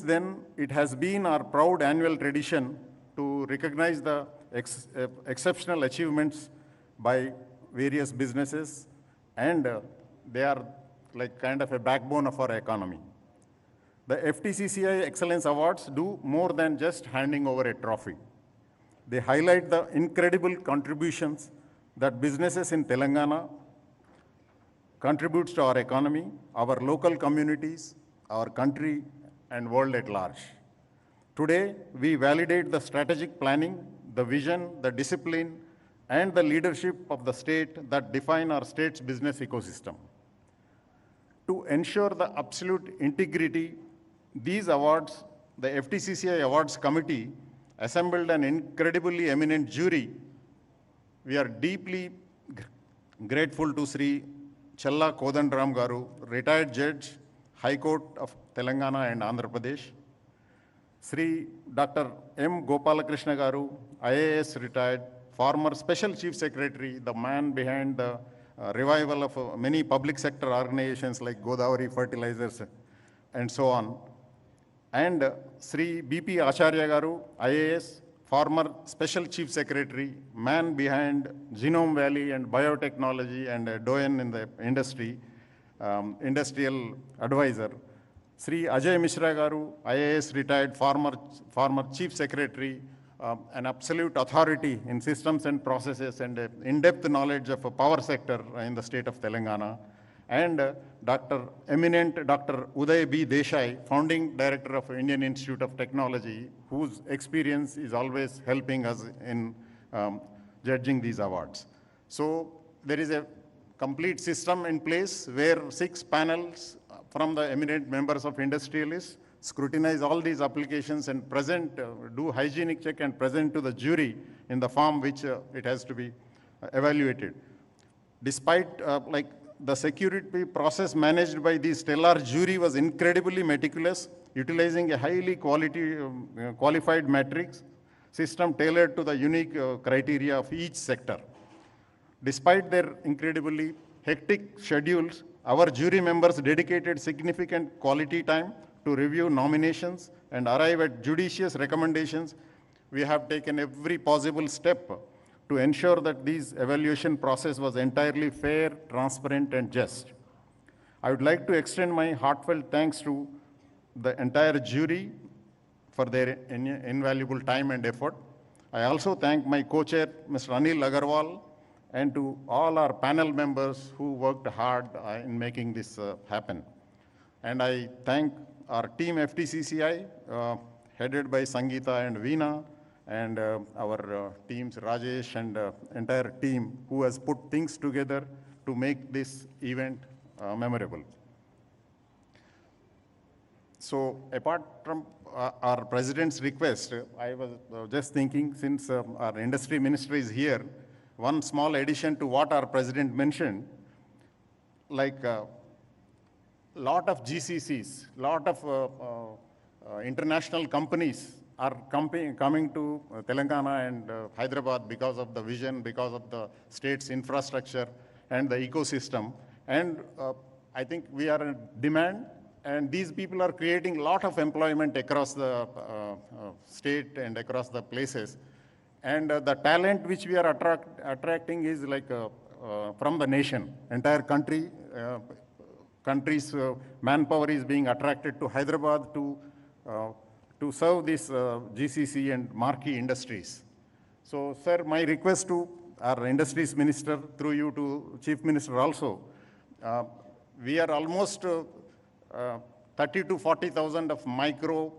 Then it has been our proud annual tradition to recognize the exceptional achievements by various businesses, and they are like kind of a backbone of our economy. The FTCCI Excellence Awards do more than just handing over a trophy. They highlight the incredible contributions that businesses in Telangana contributes to our economy, our local communities, our country, and world at large. Today, we validate the strategic planning, the vision, the discipline, and the leadership of the state that define our state's business ecosystem. To ensure the absolute integrity, these awards, the FTCCI Awards Committee assembled an incredibly eminent jury. We are deeply grateful to Sri Challa Kodandram Garu, retired judge, High Court of Telangana and Andhra Pradesh. Sri Dr. M. Gopalakrishna Garu, IAS retired, former Special Chief Secretary, the man behind the revival of many public sector organizations like Godavari Fertilizers and so on. And Sri B.P. Acharya Garu, IAS, former Special Chief Secretary, man behind Genome Valley and biotechnology and a doyen in the industry, industrial advisor. Sri Ajay Mishra Garu, IAS retired, former Chief Secretary, an absolute authority in systems and processes and in-depth knowledge of a power sector in the state of Telangana. And eminent Dr. Uday B. Desai, founding director of Indian Institute of Technology, whose experience is always helping us in judging these awards. So there is a complete system in place where 6 panels from the eminent members of industrialists scrutinize all these applications and present, do hygienic check and present to the jury in the form which it has to be evaluated. Despite the security process managed by the stellar jury was incredibly meticulous, utilizing a highly qualified matrix system tailored to the unique criteria of each sector. Despite their incredibly hectic schedules, our jury members dedicated significant quality time to review nominations and arrive at judicious recommendations. We have taken every possible step to ensure that this evaluation process was entirely fair, transparent, and just. I would like to extend my heartfelt thanks to the entire jury for their invaluable time and effort. I also thank my co-chair, Mr. Anil Agarwal, and to all our panel members who worked hard in making this happen. And I thank our team FTCCI, headed by Sangeeta and Veena, and our teams, Rajesh and entire team who has put things together to make this event memorable. So apart from our president's request, I was just thinking, since our industry minister is here, one small addition to what our president mentioned, like lot of GCCs, lot of international companies are coming to Telangana and Hyderabad because of the vision, because of the state's infrastructure and the ecosystem. And I think we are in demand, and these people are creating a lot of employment across the state and across the places. And the talent which we are attracting is like from the nation, entire country, country's manpower is being attracted to Hyderabad to serve this GCC and marquee industries. So, sir, my request to our industries minister, through you to chief minister also, we are almost 30 to 40,000 of micro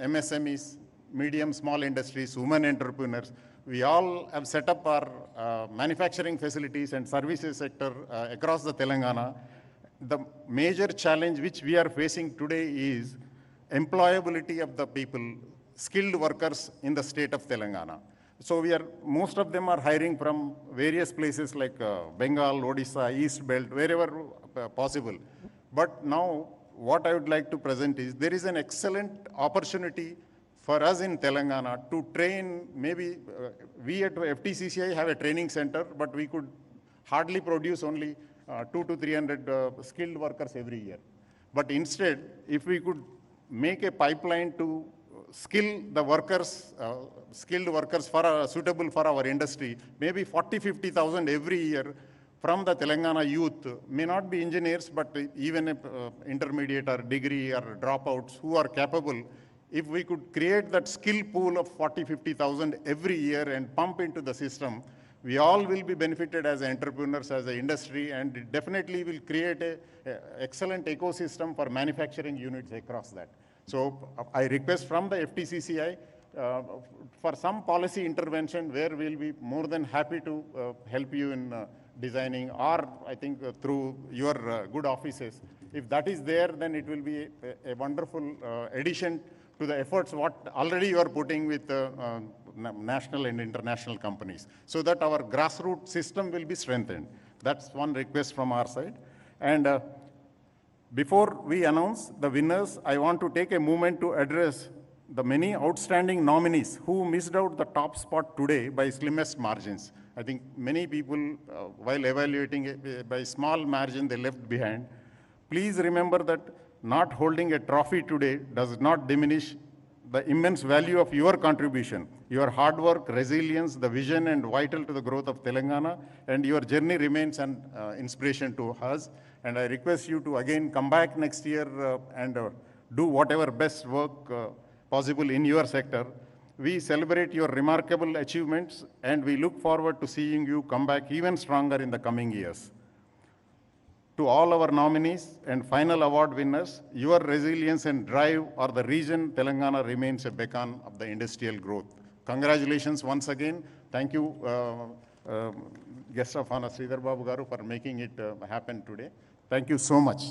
MSMEs, medium, small industries, women entrepreneurs. We all have set up our manufacturing facilities and services sector across the Telangana. The major challenge which we are facing today is employability of the people, skilled workers in the state of Telangana. So most of them are hiring from various places like Bengal, Odisha, East Belt, wherever possible. But now what I would like to present is there is an excellent opportunity for us in Telangana to train. Maybe we at FTCCI have a training center, but we could hardly produce only 200 to 300 skilled workers every year. But instead, if we could make a pipeline to skill the workers, skilled workers for suitable for our industry, maybe 40,000-50,000 every year from the Telangana youth, may not be engineers, but even intermediate or degree or dropouts who are capable. If we could create that skill pool of 40,000-50,000 every year and pump into the system, we all will be benefited as entrepreneurs, as an industry, and it definitely will create a excellent ecosystem for manufacturing units across that. So I request from the FTCCI for some policy intervention where we'll be more than happy to help you in designing, or I think through your good offices. If that is there, then it will be a wonderful addition to the efforts what already you are putting with national and international companies, so that our grassroots system will be strengthened. That's one request from our side. And before we announce the winners, I want to take a moment to address the many outstanding nominees who missed out the top spot today by slimmest margins. I think many people, while evaluating by small margin, they left behind. Please remember that not holding a trophy today does not diminish the immense value of your contribution. Your hard work, resilience, the vision, and vital to the growth of Telangana, and your journey remains an inspiration to us. And I request you to again come back next year and do whatever best work possible in your sector. We celebrate your remarkable achievements, and we look forward to seeing you come back even stronger in the coming years. To all our nominees and final award winners, your resilience and drive or the region Telangana remains a beacon of the industrial growth. Congratulations once again. Thank you, guest of honor Sridhar Babu Garu, for making it happen today. Thank you so much.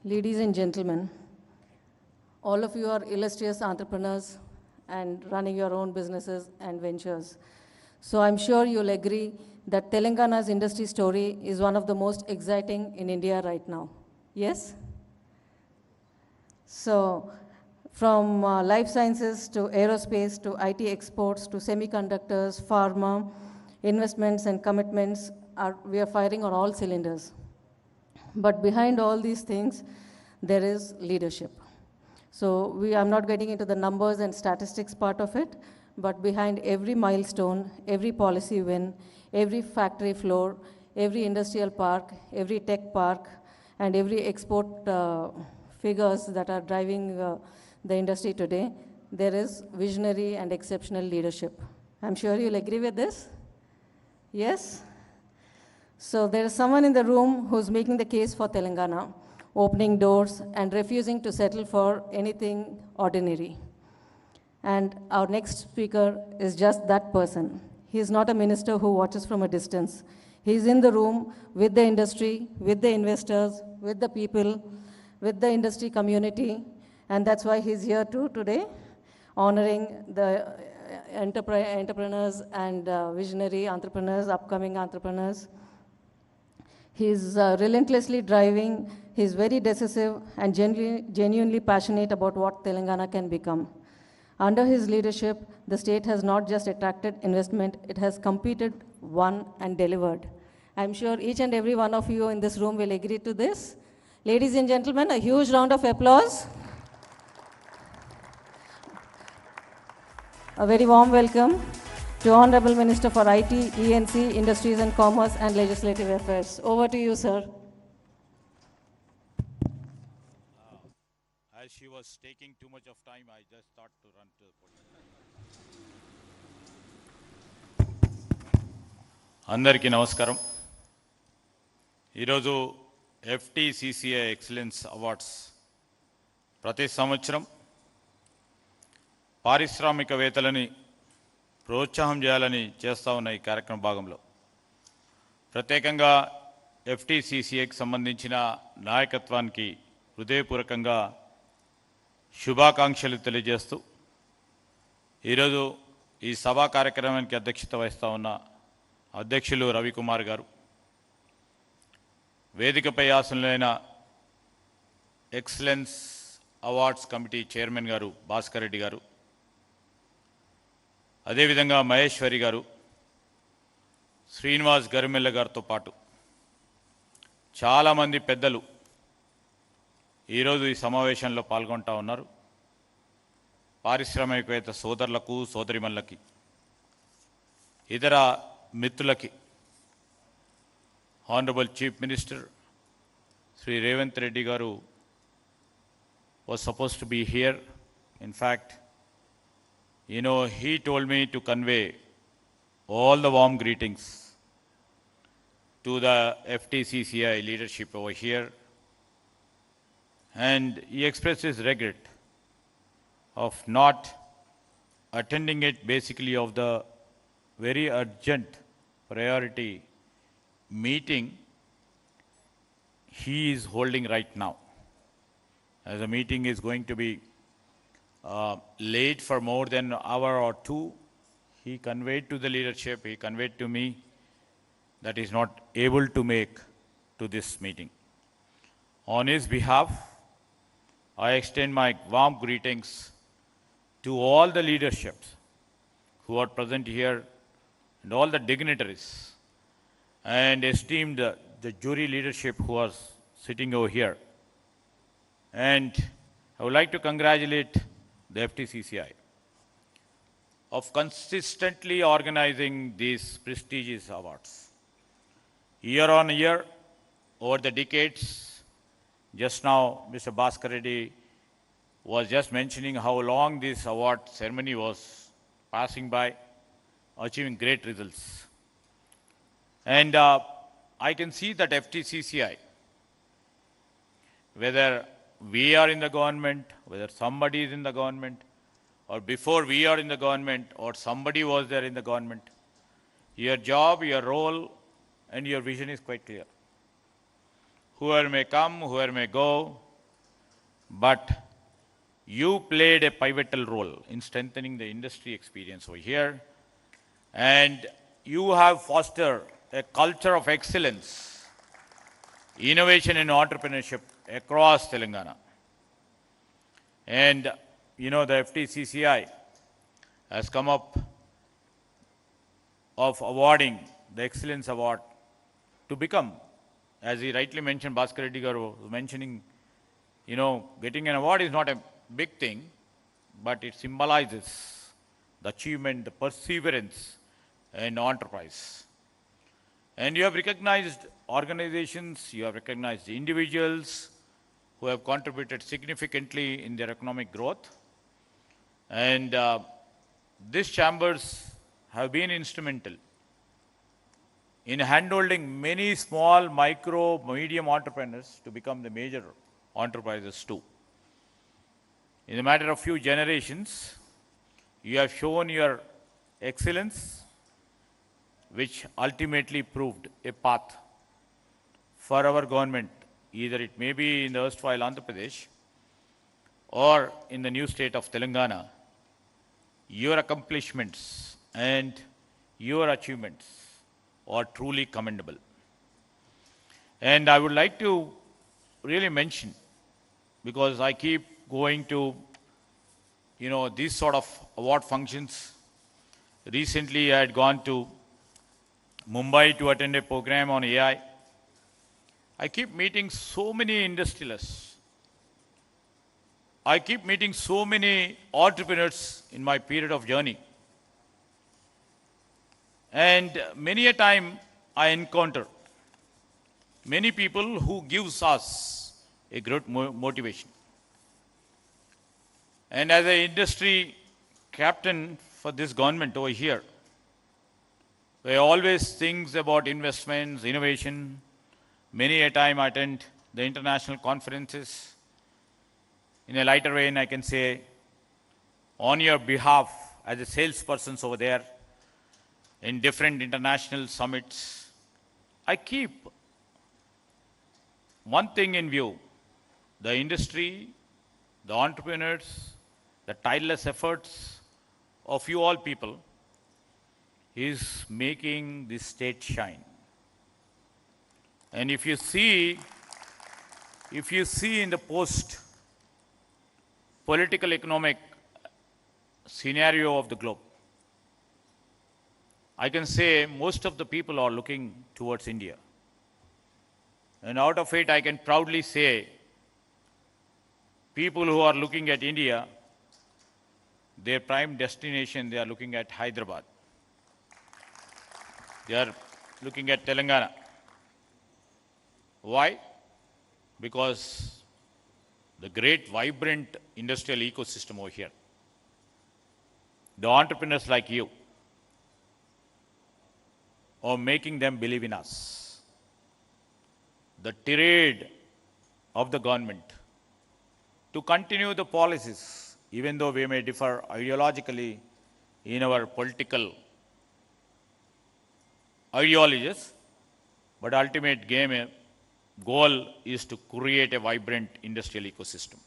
Ladies and gentlemen, all of you are illustrious entrepreneurs and running your own businesses and ventures. So I'm sure you'll agree that Telangana's industry story is one of the most exciting in India right now. Yes? So from life sciences to aerospace to IT exports to semiconductors, pharma, investments and commitments, we are firing on all cylinders. But behind all these things, there is leadership. So I'm not getting into the numbers and statistics part of it, but behind every milestone, every policy win, every factory floor, every industrial park, every tech park, and every export figures that are driving the industry today, there is visionary and exceptional leadership. I'm sure you'll agree with this. Yes? So there is someone in the room who's making the case for Telangana, opening doors and refusing to settle for anything ordinary. And our next speaker is just that person. He is not a minister who watches from a distance. He's in the room with the industry, with the investors, with the people, with the industry community, and that's why he's here too today, honoring the entrepreneurs and visionary entrepreneurs, upcoming entrepreneurs. He's relentlessly driving, he's very decisive and genuinely passionate about what Telangana can become. Under his leadership, the state has not just attracted investment, it has competed, won and delivered. I'm sure each and every one of you in this room will agree to this. Ladies and gentlemen, a huge round of applause. A very warm welcome to Honorable Minister for IT, ENC, Industries and Commerce and Legislative Affairs. Over to you, sir. As she was taking too much of time, I just thought to run to the podium. Andariki namaskaram. Iroju FTCCI Excellence Awards. Prati samvatsaram పారిశ్రామికవేత్తలని ప్రోత్సాహం చేయాలని చేస్తా ఉన్న ఈ కార్యక్రమ భాగంలో ప్రత్యేకంగా FTCCIకి సంబంధించిన నాయకత్వానికి హృదయపూర్వకంగా శుభాకాంక్షలు తెలియజేస్తూ ఈరోజు ఈ సభా కార్యక్రమానికి అధ్యక్షత వహిస్తూ ఉన్న అధ్యక్షులు రవికుమార్ గారు, వేదికపై ఆసనులైన ఎక్సలెన్స్ అవార్డ్స్ కమిటీ చైర్మన్ గారు భాస్కర్ రెడ్డి గారు, అదేవిధంగా మహేశ్వరి గారు, శ్రీనివాస్ గరిమెల్ల గారితో పాటు చాలామంది పెద్దలు ఈరోజు ఈ సమావేశంలో పాల్గొంటూ ఉన్నారు. పారిశ్రామికవేత్త సోదరులకు, సోదరిమణులకి, ఇతర మిత్రులకి, honourable chief minister Shri Revanth Reddy గారు was supposed to be here. In fact, he told me to convey all the warm greetings to the FTCCI leadership over here. And he expressed his regret of not attending it, basically of the very urgent priority meeting he is holding right now. As the meeting is going to be late for more than an hour or two, he conveyed to the leadership, he conveyed to me that he is not able to make to this meeting. On his behalf, I extend my warm greetings to all the leaderships who are present here and all the dignitaries and esteemed the jury leadership who are sitting over here. And I would like to congratulate the FTCCI of consistently organizing these prestigious awards. Year on year, over the decades, just now Mr. Bhaskar Reddy was just mentioning how long this award ceremony was passing by, achieving great results. And I can see that FTCCI, whether we are in the government, whether somebody is in the government, or before we are in the government, or somebody was there in the government, your job, your role, and your vision is quite clear. Whoever may come, whoever may go, but you played a pivotal role in strengthening the industry experience over here, and you have fostered a culture of excellence, innovation and entrepreneurship across Telangana. And the FTCCI has come up of awarding the Excellence Award to become, as he rightly mentioned, Bhaskar Reddy garu was mentioning, getting an award is not a big thing, but it symbolizes the achievement, the perseverance, and enterprise. And you have recognized organizations, you have recognized individuals who have contributed significantly in their economic growth. And these chambers have been instrumental in handholding many small, micro, medium entrepreneurs to become the major enterprises too. In a matter of few generations, you have shown your excellence, which ultimately proved a path for our government. Either it may be in the erstwhile Andhra Pradesh or in the new state of Telangana, your accomplishments and your achievements are truly commendable. And I would like to really mention, because I keep going to, these sort of award functions. Recently, I had gone to Mumbai to attend a program on AI. I keep meeting so many industrialists. I keep meeting so many entrepreneurs in my period of journey. And many a time I encounter many people who gives us a great motivation. And as an industry captain for this government over here, I always think about investments, innovation. Many a time I attend the international conferences. In a lighter vein, I can say, on your behalf, as a salesperson over there, in different international summits, I keep one thing in view: the industry, the entrepreneurs, the tireless efforts of you all people is making this state shine. And if you see in the post-political economic scenario of the globe, I can say most of the people are looking towards India. And out of it, I can proudly say, people who are looking at India, their prime destination, they are looking at Hyderabad. They are looking at Telangana. Why? Because the great vibrant industrial ecosystem over here, the entrepreneurs like you, are making them believe in us. The tirade of the government to continue the policies, even though we may differ ideologically in our political ideologies, but ultimate goal is to create a vibrant industrial ecosystem.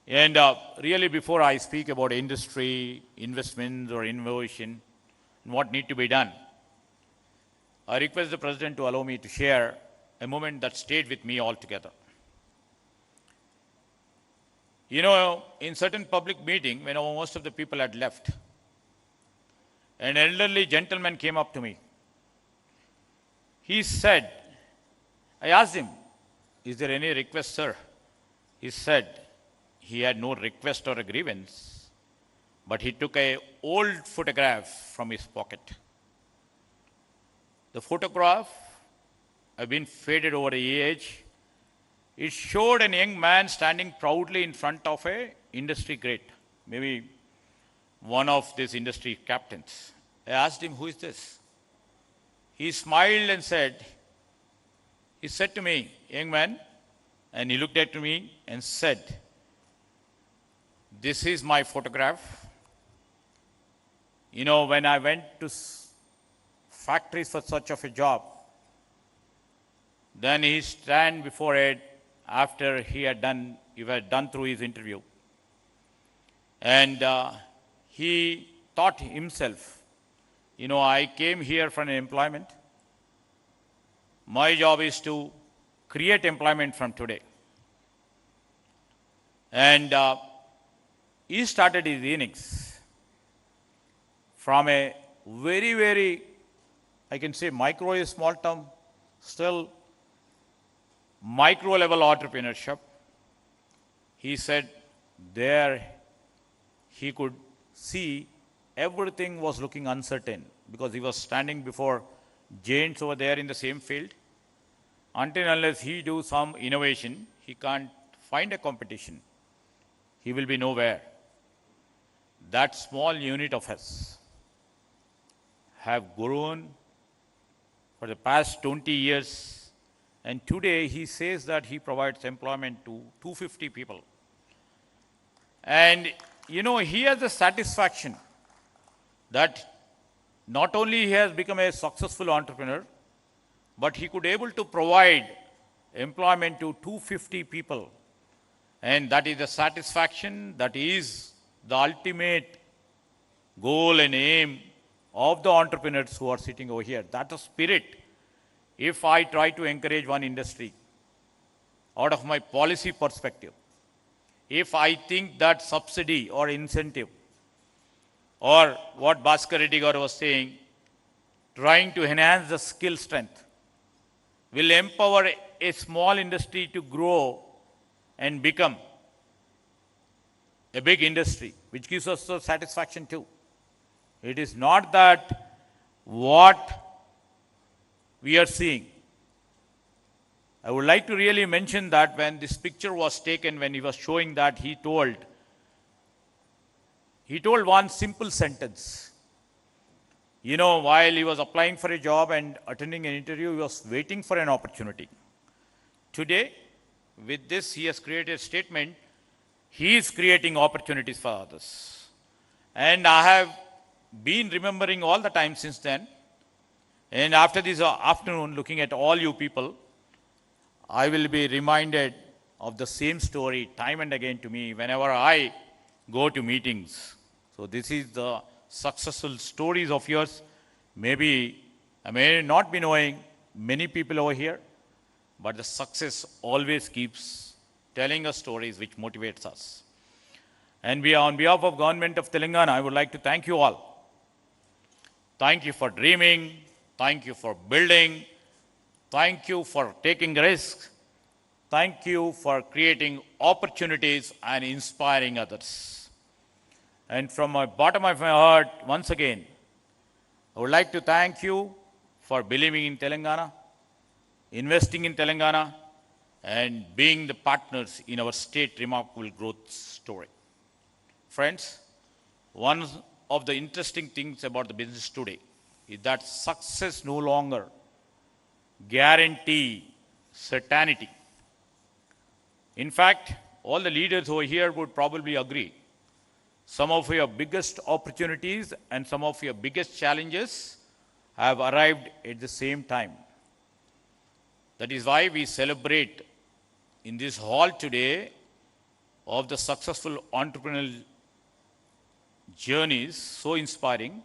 And really, before I speak about industry, investments or innovation, and what need to be done, I request the President to allow me to share a moment that stayed with me altogether. You know, in certain public meeting, when most of the people had left, an elderly gentleman came up to me. He said, I asked him, is there any request, sir? He said he had no request or a grievance, but he took an old photograph from his pocket. The photograph had been faded over the age. It showed a young man standing proudly in front of a industry great, maybe one of these industry captains. I asked him, who is this? He smiled and said, he said to me, young man, and he looked at me and said, this is my photograph. You know, when I went to factories for such of a job, then he stand before it after he had done through his interview. And he thought himself, you know, I came here for an employment. My job is to create employment from today. And he started his innings from a very, very, I can say micro is small term, still micro level entrepreneurship. He said there he could see everything was looking uncertain because he was standing before giants over there in the same field. Until unless he do some innovation, he can't find a competition. He will be nowhere. That small unit of us have grown for the past 20 years, and today he says that he provides employment to 250 people. And you know, he has the satisfaction that not only he has become a successful entrepreneur, but he could able to provide employment to 250 people. And that is the satisfaction, that is the ultimate goal and aim of the entrepreneurs who are sitting over here. That's the spirit. If I try to encourage one industry out of my policy perspective, if I think that subsidy or incentive, or what Bhaskar Reddy Garu was saying, trying to enhance the skill strength, will empower a small industry to grow and become a big industry, which gives us the satisfaction too. It is not that what we are seeing. I would like to really mention that when this picture was taken, when he was showing that, he told one simple sentence. You know, while he was applying for a job and attending an interview, he was waiting for an opportunity. Today, with this, he has created a statement. He is creating opportunities for others. And I have been remembering all the time since then. And after this afternoon, looking at all you people, I will be reminded of the same story time and again to me whenever I go to meetings. So this is the successful stories of yours. Maybe I may not be knowing many people over here, but the success always keeps telling us stories which motivates us. And we are on behalf of Government of Telangana, I would like to thank you all. Thank you for dreaming. Thank you for building. Thank you for taking risks. Thank you for creating opportunities and inspiring others. And from my bottom of my heart, once again, I would like to thank you for believing in Telangana, investing in Telangana, and being the partners in our state remarkable growth story. Friends, one of the interesting things about the business today is that success no longer guarantee certainty. In fact, all the leaders over here would probably agree. Some of your biggest opportunities and some of your biggest challenges have arrived at the same time. That is why we celebrate in this hall today of the successful entrepreneurial journeys, so inspiring,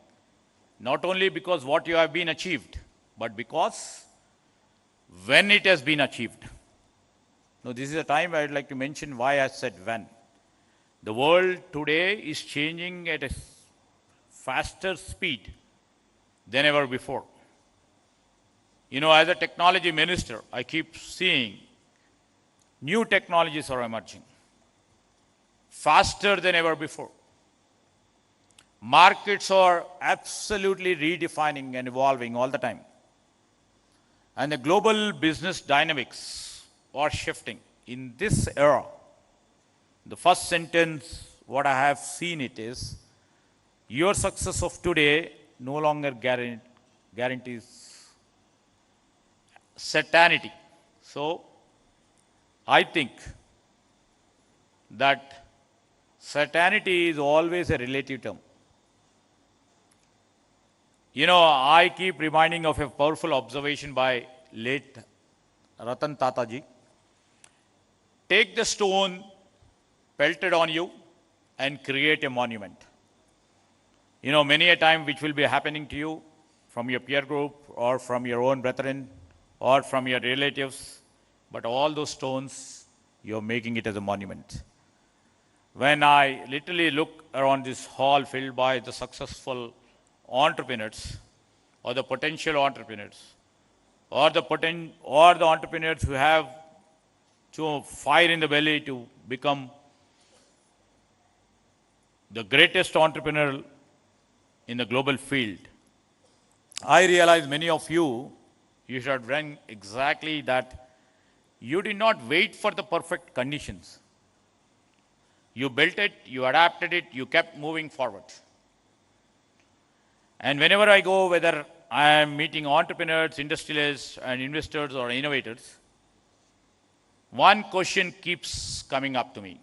not only because what you have been achieved, but because when it has been achieved. Now, this is a time I'd like to mention why I said when. The world today is changing at a faster speed than ever before. You know, as a technology minister, I keep seeing new technologies are emerging faster than ever before. Markets are absolutely redefining and evolving all the time. And the global business dynamics are shifting. In this era, the first sentence, what I have seen it is, your success of today no longer guarantees certainty. So, I think that certainty is always a relative term. You know, I keep reminding of a powerful observation by late Ratan Tataji. Take the stone pelted on you and create a monument. You know, many a time which will be happening to you from your peer group or from your own brethren or from your relatives, but all those stones, you're making it as a monument. When I literally look around this hall filled by the successful entrepreneurs or the potential entrepreneurs or the entrepreneurs who have to fire in the belly to become the greatest entrepreneur in the global field, I realize many of you should have done exactly that. You did not wait for the perfect conditions. You built it, you adapted it, you kept moving forward. And whenever I go, whether I am meeting entrepreneurs, industrialists, and investors or innovators, one question keeps coming up to me.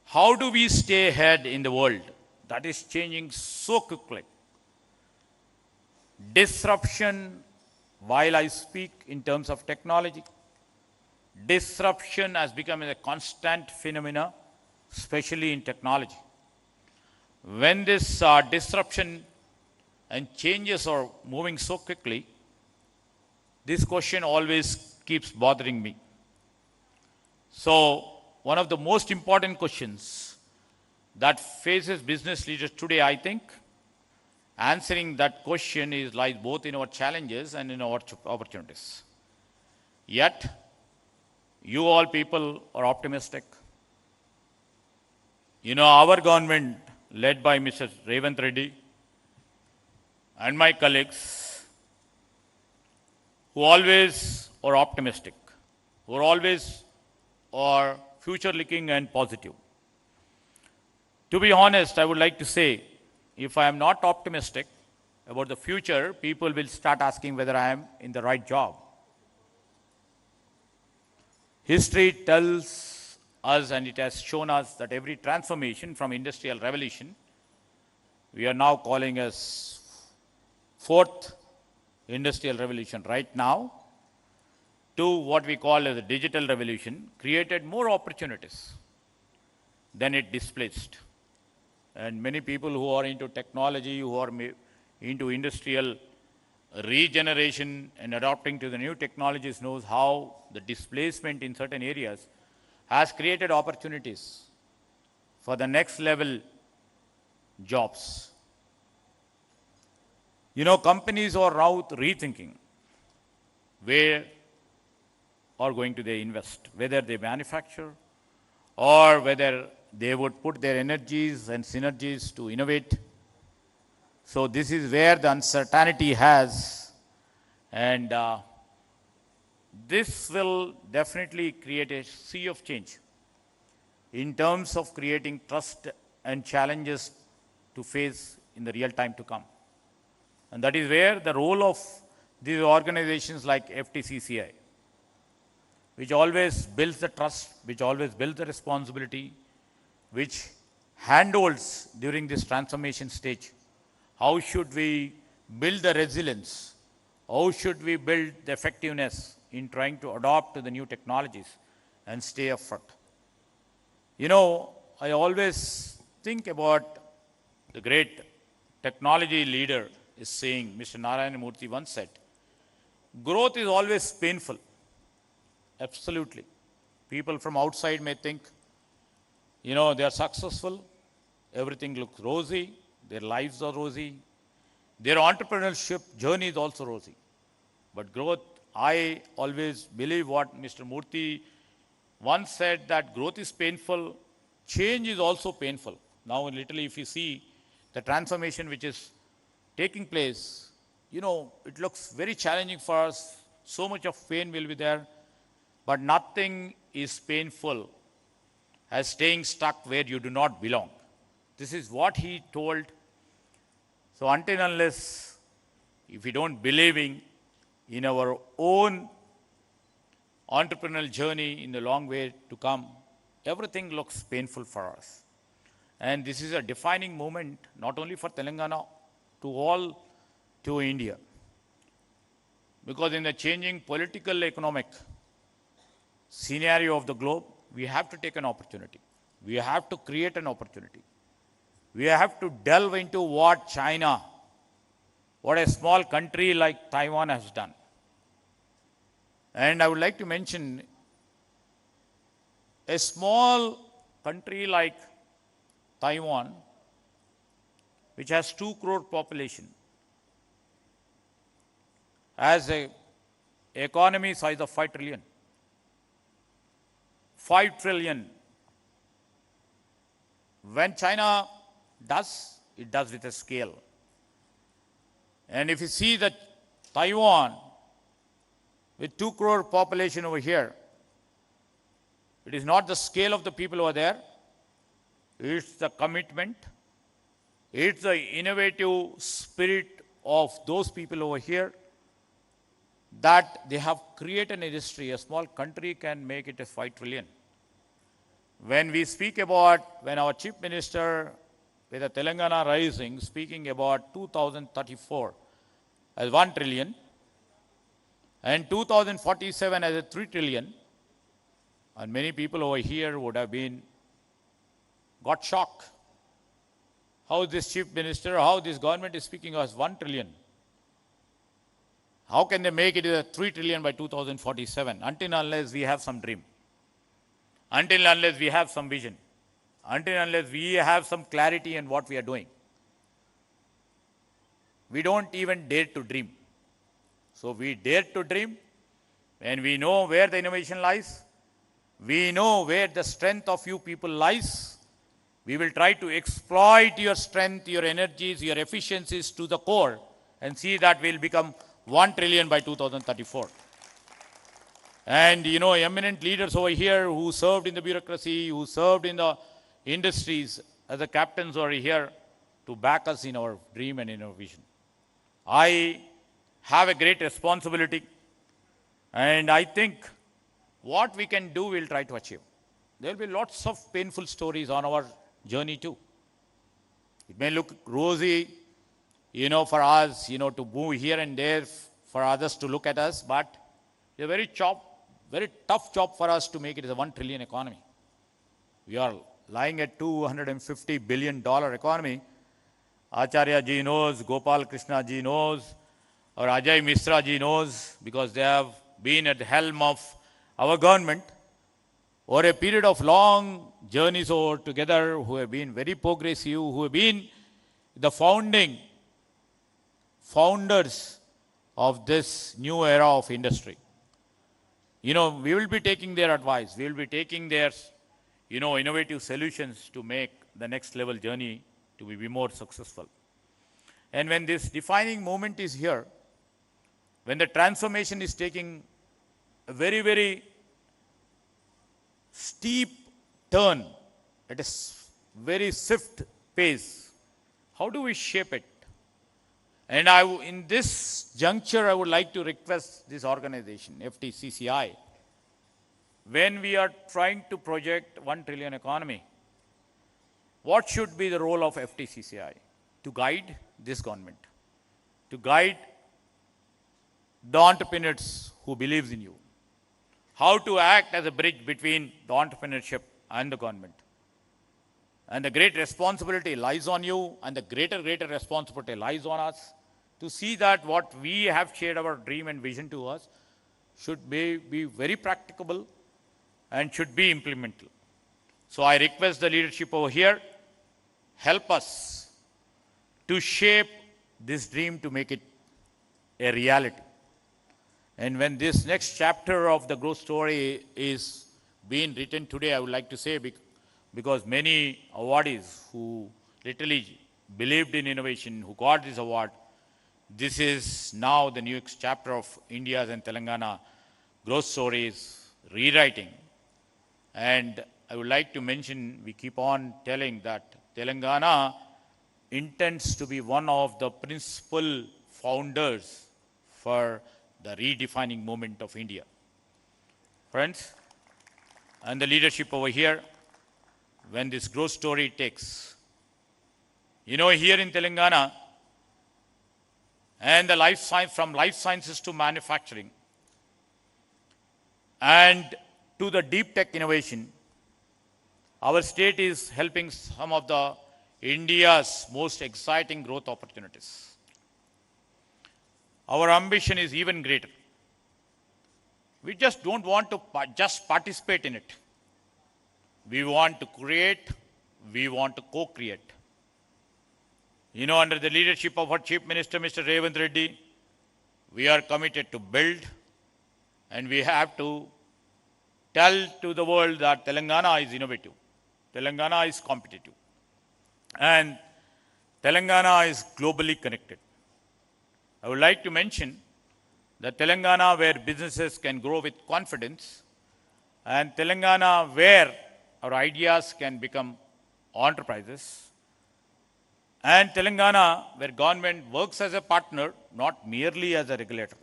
How do we stay ahead in the world that is changing so quickly? Disruption, while I speak in terms of technology, disruption has become a constant phenomena, especially in technology. When this disruption and changes are moving so quickly, this question always keeps bothering me. So, one of the most important questions that faces business leaders today, I think, answering that question lies both in our challenges and in our opportunities. Yet, you all people are optimistic. You know, our government, led by Mr. Revanth Reddy, and my colleagues, who always are optimistic, who are always are future-looking and positive. To be honest, I would like to say, if I am not optimistic about the future, people will start asking whether I am in the right job. History tells us, and it has shown us, that every transformation from industrial revolution, we are now calling as fourth industrial revolution right now, to what we call as the digital revolution, created more opportunities than it displaced. And many people who are into technology, who are into industrial regeneration and adopting to the new technologies knows how the displacement in certain areas has created opportunities for the next level jobs. Companies are now rethinking where are going to they invest, whether they manufacture or whether they would put their energies and synergies to innovate. So this is where the uncertainty has, and this will definitely create a sea of change in terms of creating trust and challenges to face in the real time to come. And that is where the role of these organizations like FTCCI, which always builds the trust, which always builds the responsibility, which handholds during this transformation stage. How should we build the resilience? How should we build the effectiveness in trying to adopt to the new technologies and stay upfront? I always think about the great technology leader is saying, Mr. Narayana Murthy once said, growth is always painful. Absolutely. People from outside may think, they are successful, everything looks rosy, their lives are rosy, their entrepreneurship journey is also rosy. But growth, I always believe what Mr. Murthy once said, that growth is painful, change is also painful. Now, literally, if you see the transformation which is taking place, it looks very challenging for us. So much of pain will be there, but nothing is painful as staying stuck where you do not belong. This is what he told. So until and unless, if we don't believe in our own entrepreneurial journey in the long way to come, everything looks painful for us. And this is a defining moment, not only for Telangana, to India. Because in the changing political, economic scenario of the globe, we have to take an opportunity. We have to create an opportunity. We have to delve into what China, what a small country like Taiwan has done. And I would like to mention a small country like Taiwan, which has 2 crore population, has a economy size of 5 trillion. 5 trillion. When China does, it does with a scale. And if you see that Taiwan, with 2 crore population over here, it is not the scale of the people over there, it's the commitment, it's the innovative spirit of those people over here, that they have created an industry. A small country can make it a 5 trillion. When we speak about, when our Chief Minister with the Telangana Rising, speaking about 2034 as 1 trillion, and 2047 as a 3 trillion, and many people over here would have got shocked. How this Chief Minister, how this government is speaking as 1 trillion. How can they make it a 3 trillion by 2047? Until unless we have some dream. Until unless we have some vision. Until unless we have some clarity in what we are doing. We don't even dare to dream. So we dare to dream, and we know where the innovation lies. We know where the strength of you people lies. We will try to exploit your strength, your energies, your efficiencies to the core, and see that we'll become 1 trillion by 2034. And eminent leaders over here who served in the bureaucracy, who served in the industries as the captains are here to back us in our dream and in our vision. I have a great responsibility, and I think what we can do, we'll try to achieve. There will be lots of painful stories on our journey too. It may look rosy, for us, to move here and there, for others to look at us, but it's a very tough job for us to make it as a 1 trillion economy. We are lying at $250 billion economy. Acharya ji knows, Gopal Krishna ji knows, or Ajay Misra ji knows, because they have been at the helm of our government over a period of long journeys over together, who have been very progressive, who have been the founding founders of this new era of industry. We will be taking their advice. We will be taking their, innovative solutions to make the next level journey to be more successful. And when this defining moment is here, when the transformation is taking a very, very steep turn at a very swift pace, how do we shape it? And in this juncture, I would like to request this organization, FTCCI, when we are trying to project 1 trillion economy, what should be the role of FTCCI? To guide this government, to guide the entrepreneurs who believes in you, how to act as a bridge between the entrepreneurship and the government. And the great responsibility lies on you, and the greater responsibility lies on us to see that what we have shared our dream and vision to us should be very practicable and should be implementable. So I request the leadership over here, help us to shape this dream to make it a reality. And when this next chapter of the growth story is being written today, I would like to say, because many awardees who literally believed in innovation, who got this award, this is now the next chapter of India's and Telangana growth stories rewriting. And I would like to mention, we keep on telling that Telangana intends to be one of the principal founders for the redefining moment of India. Friends, and the leadership over here, when this growth story takes, here in Telangana, and the life science, from life sciences to manufacturing, and to the deep tech innovation, our state is helping some of the India's most exciting growth opportunities. Our ambition is even greater. We just don't want to just participate in it. We want to create, we want to co-create. Under the leadership of our Chief Minister, Mr. Revanth Reddy, we are committed to build, and we have to tell to the world that Telangana is innovative, Telangana is competitive, and Telangana is globally connected. I would like to mention that Telangana where businesses can grow with confidence, and Telangana where our ideas can become enterprises, and Telangana where government works as a partner, not merely as a regulator.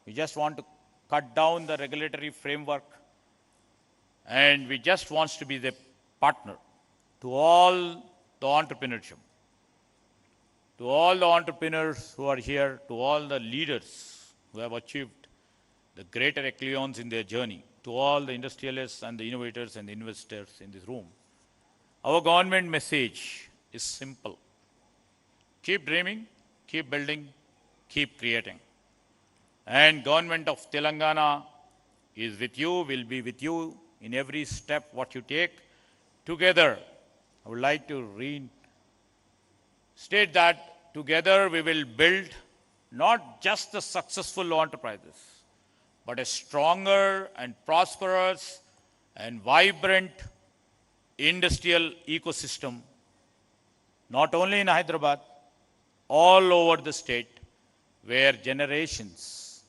We just want to cut down the regulatory framework, and we just want to be the partner to all the entrepreneurship, to all the entrepreneurs who are here, to all the leaders who have achieved the greater echelons in their journey, to all the industrialists and the innovators and the investors in this room. Our government message is simple. Keep dreaming, keep building, keep creating. And government of Telangana is with you, will be with you in every step what you take. Together, I would like to state that together we will build not just the successful enterprises, but a stronger and prosperous and vibrant industrial ecosystem, not only in Hyderabad, all over the state, where generations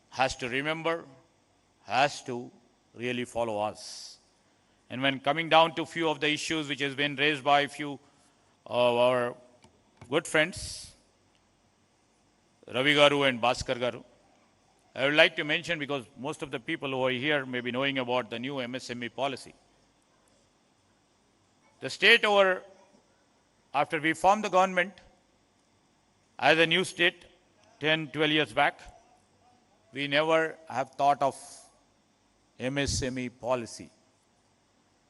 has to remember, has to really follow us. And when coming down to a few of the issues which has been raised by a few of our good friends, Ravi Garu and Bhaskar Garu, I would like to mention, because most of the people over here may be knowing about the new MSME policy. The state after we formed the government as a new state 10, 12 years back, we never have thought of MSME policy.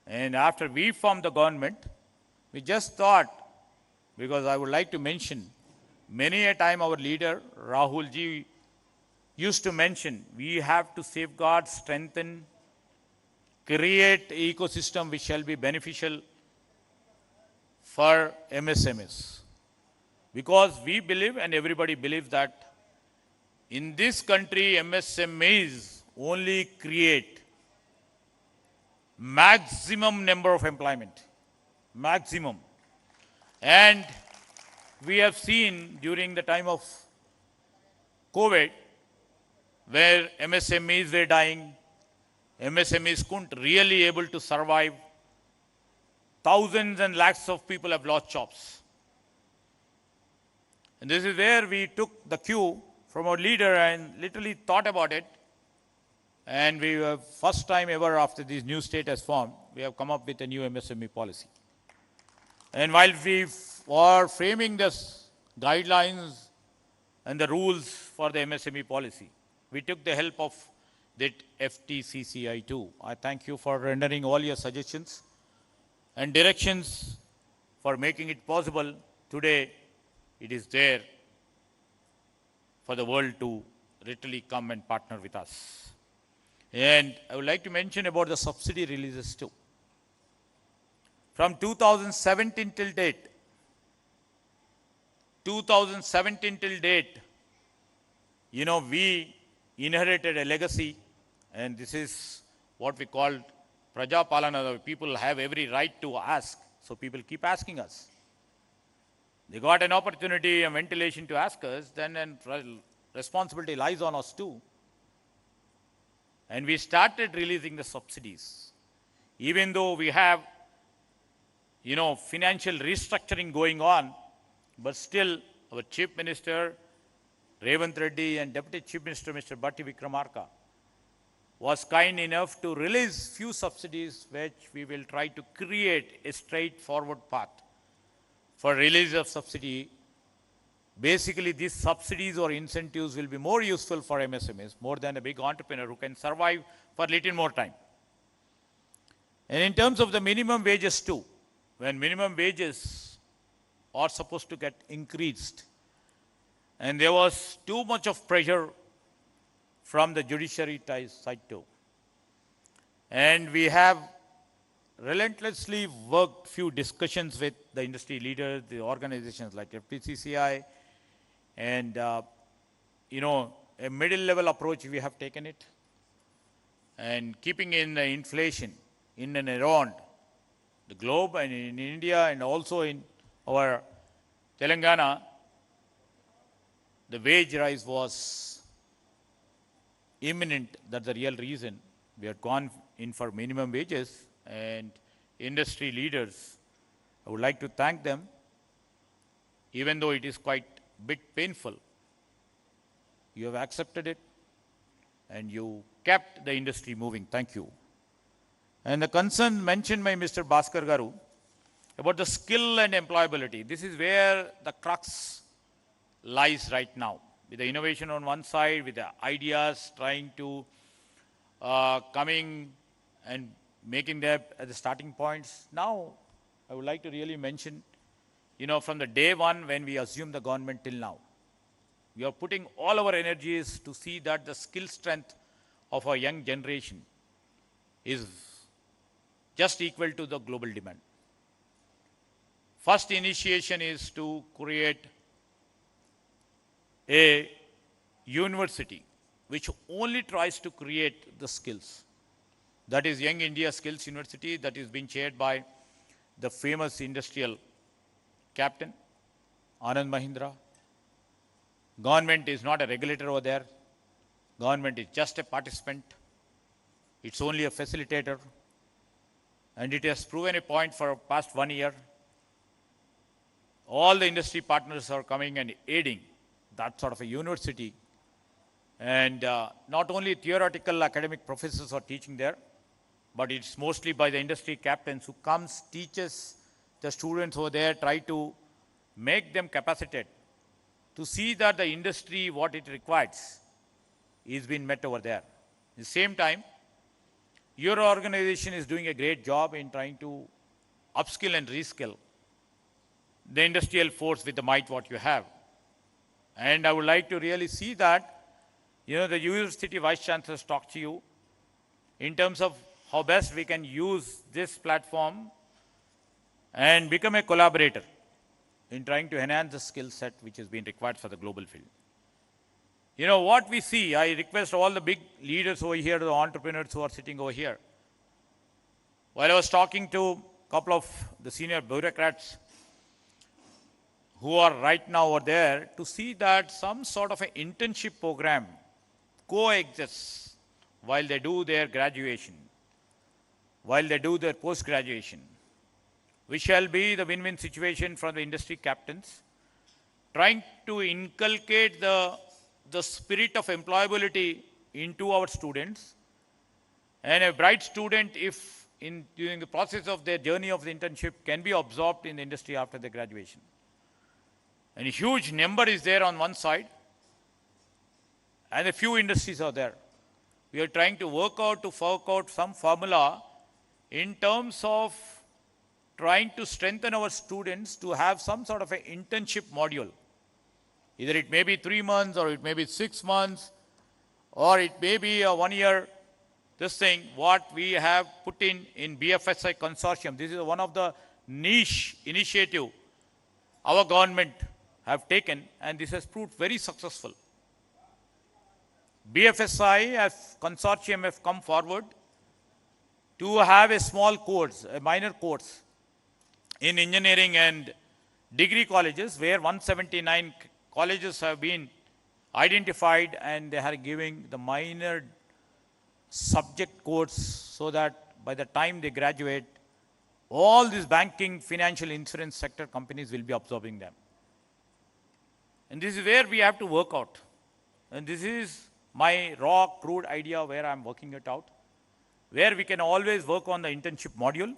And after we formed the government, we just thought, because I would like to mention, many a time our leader, Rahul ji, used to mention, we have to safeguard, strengthen, create an ecosystem which shall be beneficial for MSMEs. Because we believe and everybody believes that in this country, MSMEs only create maximum number of employment. Maximum. And we have seen during the time of COVID, where MSMEs were dying, MSMEs couldn't really able to survive. Thousands and lakhs of people have lost jobs. And this is where we took the cue from our leader and literally thought about it. And we were first time ever after this new state has formed, we have come up with a new MSME policy. And while we were framing this guidelines and the rules for the MSME policy, we took the help of that FTCCI too. I thank you for rendering all your suggestions and directions for making it possible. Today, it is there for the world to literally come and partner with us. And I would like to mention about the subsidy releases too. From 2017 till date, we inherited a legacy, and this is what we call Praja Palana. People have every right to ask, so people keep asking us. They got an opportunity and ventilation to ask us, then responsibility lies on us too. And we started releasing the subsidies. Even though we have, financial restructuring going on, but still our Chief Minister, Revanth Reddy, and Deputy Chief Minister, Mr. Bhatti Vikramarka, was kind enough to release few subsidies, which we will try to create a straightforward path for release of subsidy. Basically, these subsidies or incentives will be more useful for MSMEs, more than a big entrepreneur who can survive for a little more time. And in terms of the minimum wages too, when minimum wages are supposed to get increased, and there was too much of pressure from the judiciary side too. And we have relentlessly worked few discussions with the industry leaders, the organizations like FTCCI, and a middle level approach we have taken it, and keeping in the inflation in and around the globe and in India and also in our Telangana, the wage rise was imminent. That's the real reason we had gone in for minimum wages. And industry leaders, I would like to thank them, even though it is quite a bit painful. You have accepted it and you kept the industry moving. Thank you. And the concern mentioned by Mr. Bhaskar Garu about the skill and employability. This is where the crux lies right now. With the innovation on one side, with the ideas trying to coming and making them at the starting points. Now, I would like to really mention, from the day one when we assumed the government till now, we are putting all our energies to see that the skill strength of our young generation is just equal to the global demand. First initiation is to create a university which only tries to create the skills. That is Young India Skills University, that is being chaired by the famous industrial captain, Anand Mahindra. Government is not a regulator over there. Government is just a participant. It's only a facilitator. And it has proven a point for past 1 year. All the industry partners are coming and aiding that sort of a university. And not only theoretical academic professors are teaching there, but it's mostly by the industry captains who comes, teaches the students over there, try to make them capacitated to see that the industry, what it requires, is being met over there. At the same time, your organization is doing a great job in trying to upskill and reskill the industrial force with the might what you have. And I would like to really see that, the university vice chancellors talk to you in terms of how best we can use this platform and become a collaborator in trying to enhance the skill set which has been required for the global field. You know what we see, I request all the big leaders over here, the entrepreneurs who are sitting over here. While I was talking to a couple of the senior bureaucrats who are right now over there, to see that some sort of an internship program coexists while they do their graduation, while they do their post-graduation, which shall be the win-win situation for the industry captains, trying to inculcate the spirit of employability into our students. And a bright student, if during the process of their journey of the internship, can be absorbed in the industry after their graduation. And a huge number is there on one side, and a few industries are there. We are trying to work out some formula in terms of trying to strengthen our students to have some sort of an internship module. Either it may be 3 months, or it may be 6 months, or it may be a 1 year. This thing, what we have put in BFSI consortium, this is one of the niche initiative our government have taken, and this has proved very successful. BFSI as consortium have come forward to have a small course, a minor course in engineering and degree colleges, where 179 colleges have been identified, and they are giving the minor subject course, so that by the time they graduate, all these banking, financial, insurance sector companies will be absorbing them. And this is where we have to work out. And this is my raw, crude idea where I'm working it out, where we can always work on the internship module.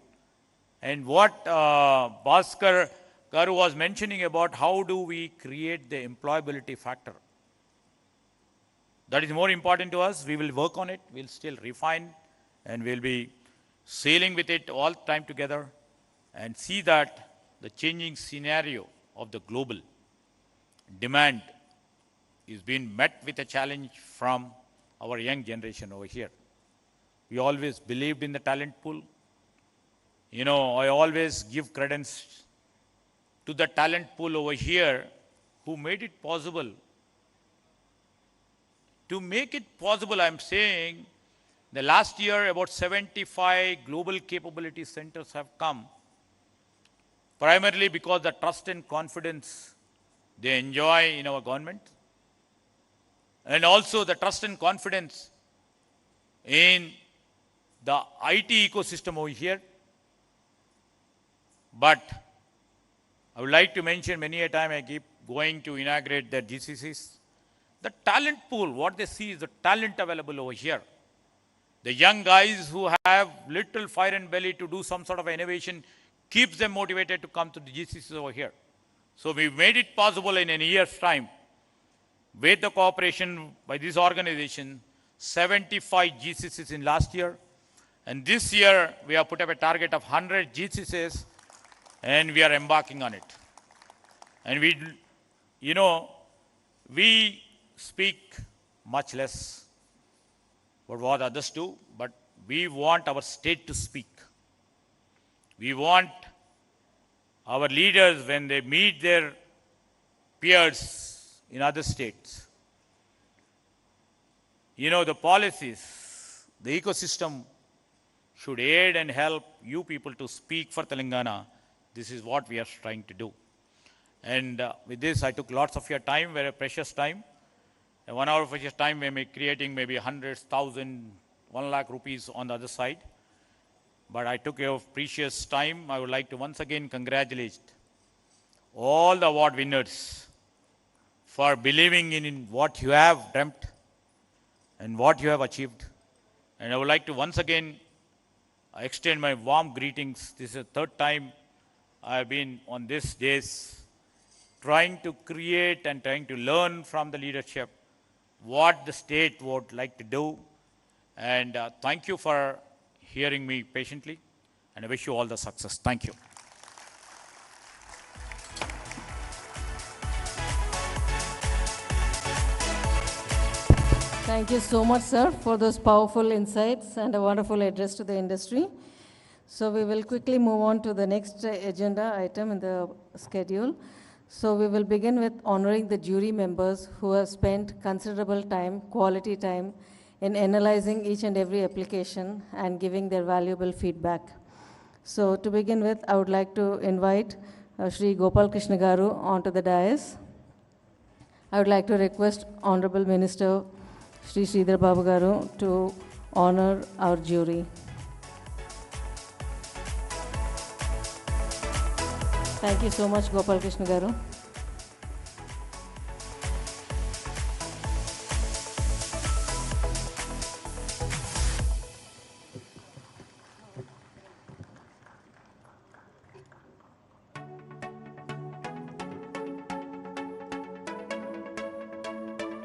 And what Bhaskar Garu was mentioning about how do we create the employability factor. That is more important to us. We will work on it. We'll still refine, and we'll be sailing with it all the time together, and see that the changing scenario of the global demand is being met with a challenge from our young generation over here. We always believed in the talent pool. You know, I always give credence to the talent pool over here who made it possible. To make it possible, I'm saying, the last year about 75 global capability centers have come, primarily because the trust and confidence they enjoy in our government, and also the trust and confidence in the IT ecosystem over here. But I would like to mention, many a time I keep going to inaugurate the GCCs. The talent pool, what they see is the talent available over here. The young guys who have little fire and belly to do some sort of innovation keeps them motivated to come to the GCCs over here. So we made it possible in a year's time, with the cooperation by this organization, 75 GCCs in last year. And this year, we have put up a target of 100 GCCs, and we are embarking on it. And we, you know, we speak much less about what others do, but we want our state to speak. We want our leaders, when they meet their peers in other states, you know, the policies, the ecosystem should aid and help you people to speak for Telangana. This is what we are trying to do. And with this, I took lots of your time, very precious time. 1 hour of your time, we may be creating maybe 100,000, 1 lakh rupees on the other side. But I took your precious time. I would like to once again congratulate all the award winners for believing in what you have dreamt and what you have achieved. And I would like to once again extend my warm greetings. This is the third time I have been on these days trying to create and trying to learn from the leadership what the state would like to do. And thank you for hearing me patiently, and I wish you all the success. Thank you. Thank you so much, sir, for those powerful insights and a wonderful address to the industry. So we will quickly move on to the next agenda item in the schedule. So we will begin with honoring the jury members who have spent considerable time, quality time, in analyzing each and every application and giving their valuable feedback. So to begin with, I would like to invite Shri Gopal Krishna Garu onto the dais. I would like to request Honorable Minister Shri Sridhar Babu Garu to honor our jury. Thank you so much, Gopal Krishna Garu.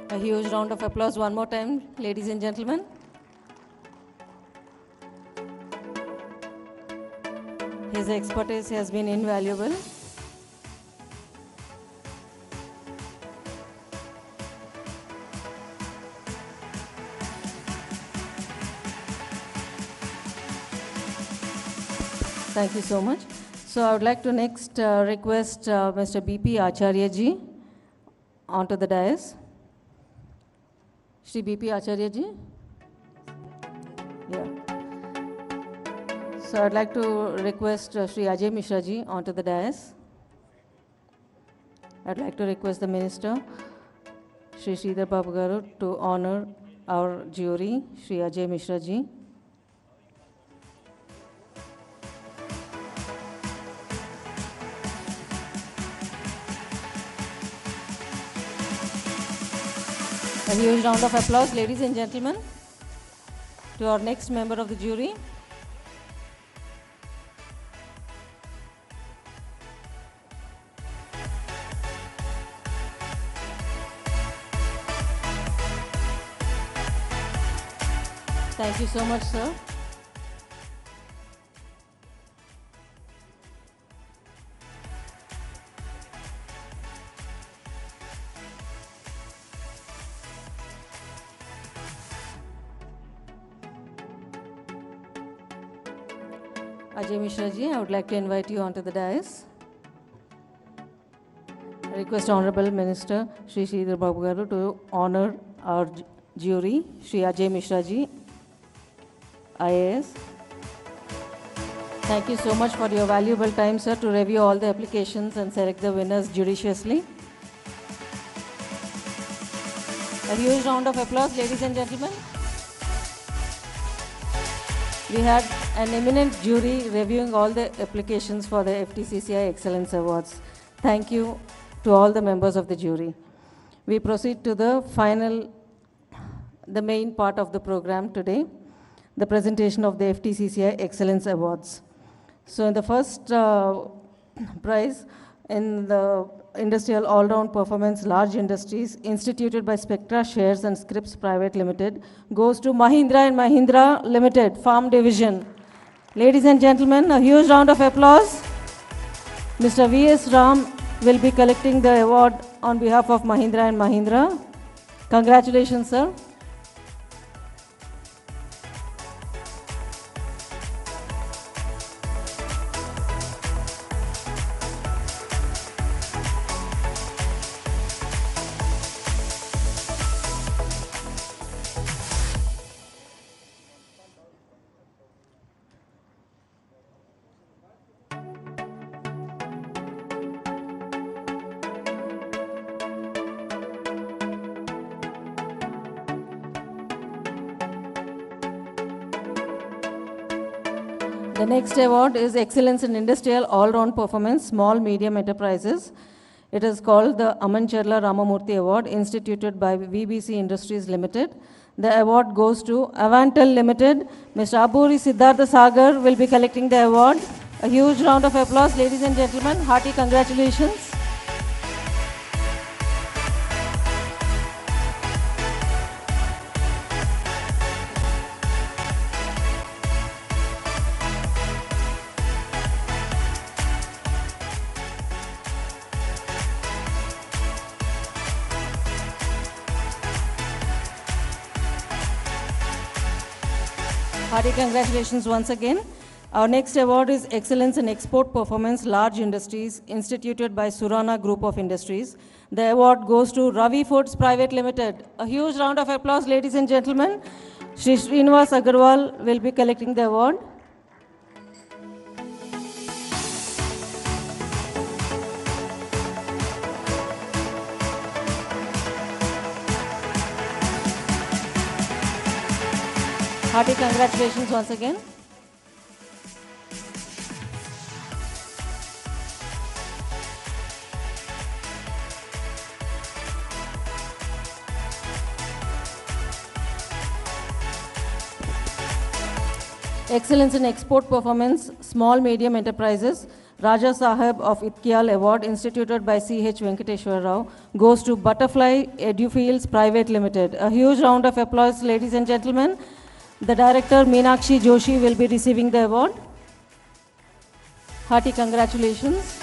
A huge round of applause one more time, ladies and gentlemen. His expertise has been invaluable. Thank you so much. So I would like to next request Mr. B.P. Acharya ji onto the dais. Shri B.P. Acharya ji. Yeah. So I'd like to request Shri Ajay Mishra ji onto the dais. I'd like to request the Minister, Shri Sridhar Babu Garu, to honor our jury, Shri Ajay Mishra ji. A huge round of applause, ladies and gentlemen, to our next member of the jury. Thank you so much, sir. Ajay Mishra ji, I would like to invite you onto the dais. I request Honorable Minister Shri Sridhar Babu Garu to honor our jury, Shri Ajay Mishra ji, IAS. Thank you so much for your valuable time, sir, to review all the applications and select the winners judiciously. A huge round of applause, ladies and gentlemen. We had an eminent jury reviewing all the applications for the FTCCI Excellence Awards. Thank you to all the members of the jury. We proceed to the main part of the program today, the presentation of the FTCCI Excellence Awards. So in the first prize in the Industrial All-Round Performance Large Industries instituted by Spectra Shares and Scripts Private Limited goes to Mahindra and Mahindra Limited, Farm Division. Ladies and gentlemen, a huge round of applause. Mr. V.S. Ram will be collecting the award on behalf of Mahindra and Mahindra. Congratulations, sir. The next award is Excellence in Industrial All-Round Performance, Small Medium Enterprises. It is called the Amancherla Ramamurthy Award, instituted by VBC Industries Limited. The award goes to Avantel Limited. Mr. Aburi Siddhartha Sagar will be collecting the award. A huge round of applause, ladies and gentlemen. Hearty congratulations. Hearty congratulations once again. Our next award is Excellence in Export Performance Large Industries, instituted by Surana Group of Industries. The award goes to Ravi Foods Private Limited. A huge round of applause, ladies and gentlemen. Shri Srinivas Agarwal will be collecting the award. Hearty congratulations once again. Excellence in Export Performance, Small Medium Enterprises, Raja Sahib of Itkial Award, instituted by C.H. Venkateshwar Rao, goes to Butterfly Edufields Private Limited. A huge round of applause, ladies and gentlemen. The director, Meenakshi Joshi, will be receiving the award. Hearty congratulations.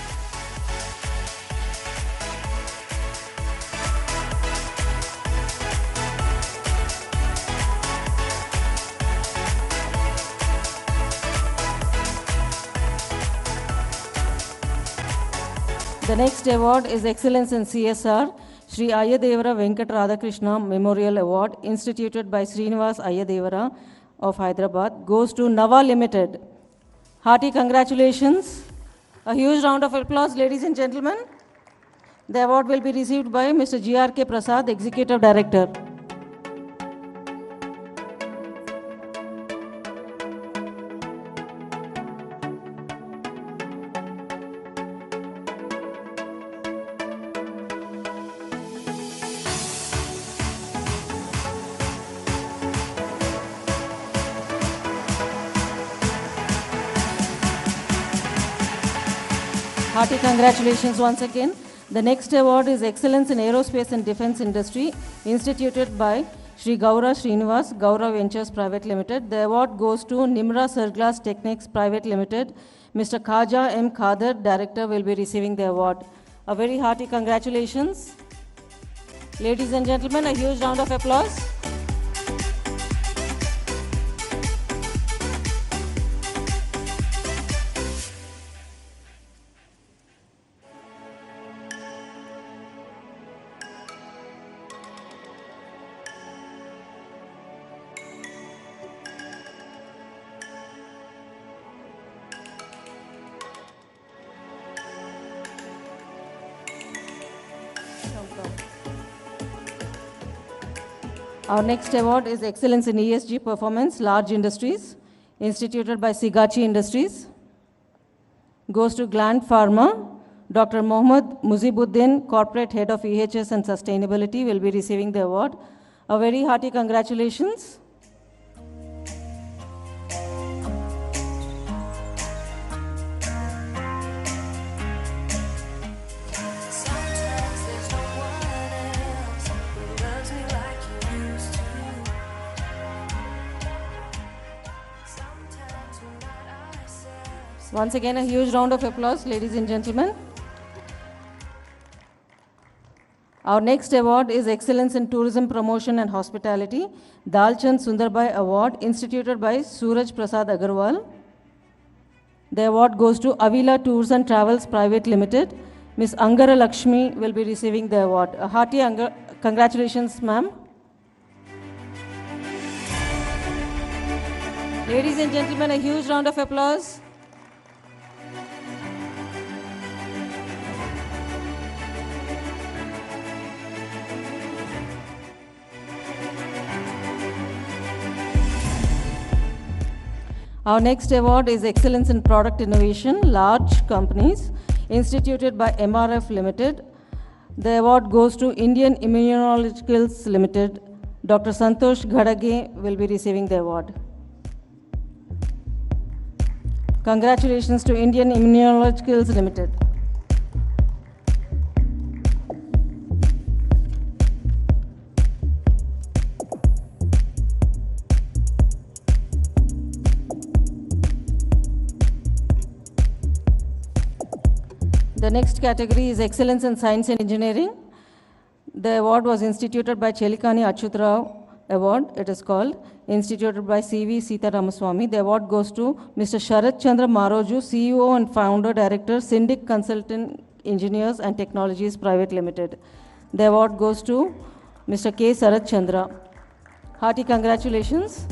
The next award is Excellence in CSR, Sri Ayadevara Venkat Radhakrishna Memorial Award, instituted by Srinivas Ayadevara of Hyderabad, goes to Nava Limited. Hearty congratulations. A huge round of applause, ladies and gentlemen. The award will be received by Mr. G.R.K. Prasad, Executive Director. Hearty congratulations once again. The next award is Excellence in Aerospace and Defense Industry, instituted by Sri Gaura Srinivas, Gaura Ventures Private Limited. The award goes to Nimra Surglass Techniques Private Limited. Mr. Khaja M. Khader, Director, will be receiving the award. A very hearty congratulations. Ladies and gentlemen, a huge round of applause. Our next award is Excellence in ESG Performance, Large Industries, instituted by Sigachi Industries. Goes to Gland Pharma. Dr. Mohammad Muzibuddin, Corporate Head of EHS and Sustainability, will be receiving the award. A very hearty congratulations. Once again, a huge round of applause, ladies and gentlemen. Our next award is Excellence in Tourism Promotion and Hospitality, Dalchand Sundarbai Award, instituted by Suraj Prasad Agarwal. The award goes to Avila Tours and Travels Private Limited. Ms. Angara Lakshmi will be receiving the award. A hearty congratulations, ma'am. Ladies and gentlemen, a huge round of applause. Our next award is Excellence in Product Innovation, Large Companies, instituted by MRF Limited. The award goes to Indian Immunologicals Limited. Dr. Santosh Ghadage will be receiving the award. Congratulations to Indian Immunologicals Limited. The next category is Excellence in Science and Engineering. The award was instituted by Chelikani Achyutrao, award. It is called, instituted by C.V. Sita Ramaswamy. The award goes to Mr. Sharat Chandra Maroju, CEO and founder director, Syndic Consultant Engineers and Technologies Private Limited. The award goes to Mr. K. Sarat Chandra. Hearty congratulations.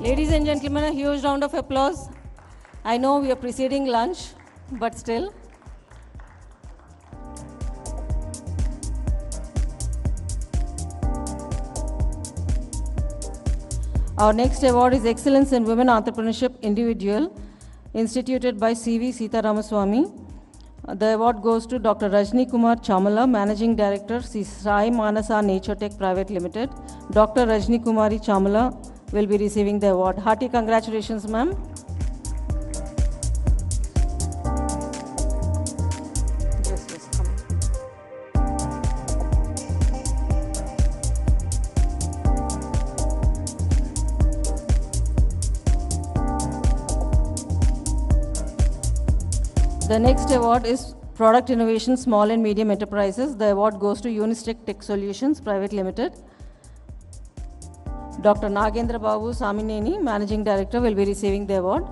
Ladies and gentlemen, a huge round of applause. I know we are preceding lunch, but still. Our next award is Excellence in Women Entrepreneurship Individual, instituted by C.V. Sita Ramaswamy. The award goes to Dr. Rajni Kumar Chamala, Managing Director, Sai Manasa Nature Tech Private Limited. Dr. Rajni Kumari Chamala will be receiving the award. Hearty congratulations, ma'am. Yes, come on. The next award is Product Innovation Small and Medium Enterprises. The award goes to Unistech Tech Solutions Private Limited. Dr. Nagendra Babu Samineni, Managing Director, will be receiving the award.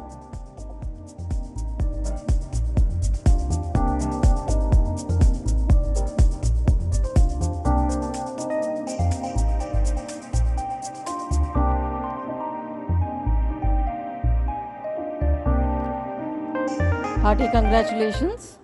Hearty congratulations.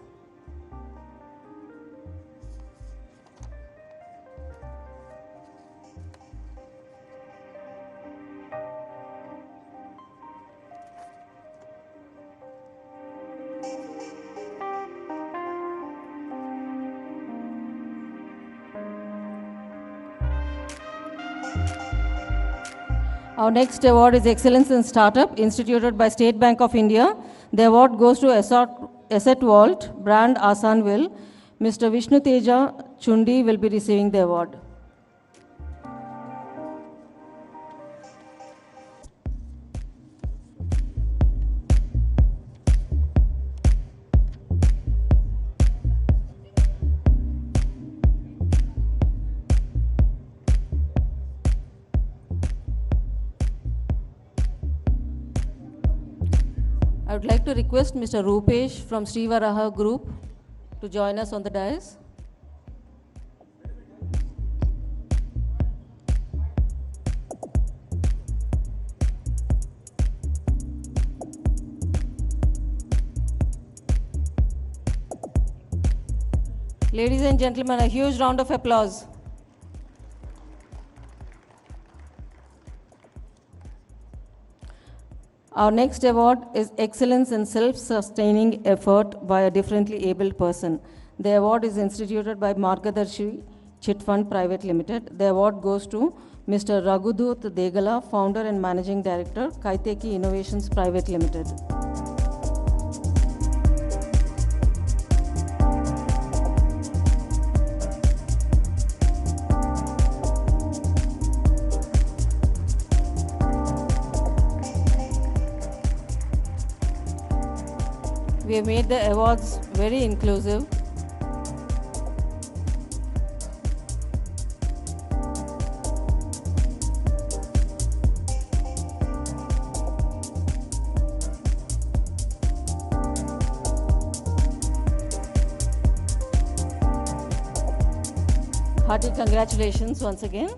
Our next award is Excellence in Startup, instituted by State Bank of India. The award goes to Asset Vault, brand Asanville. Mr. Vishnu Teja Chundi will be receiving the award. I would like to request Mr. Rupesh from Srivaraha Group to join us on the dais. Ladies and gentlemen, a huge round of applause. Our next award is Excellence in Self-Sustaining Effort by a Differently Abled Person. The award is instituted by Margadarshi Chit Fund Private Limited. The award goes to Mr. Raghudut Degala, Founder and Managing Director, Kaiteki Innovations Private Limited. We have made the awards very inclusive. Hearty congratulations once again.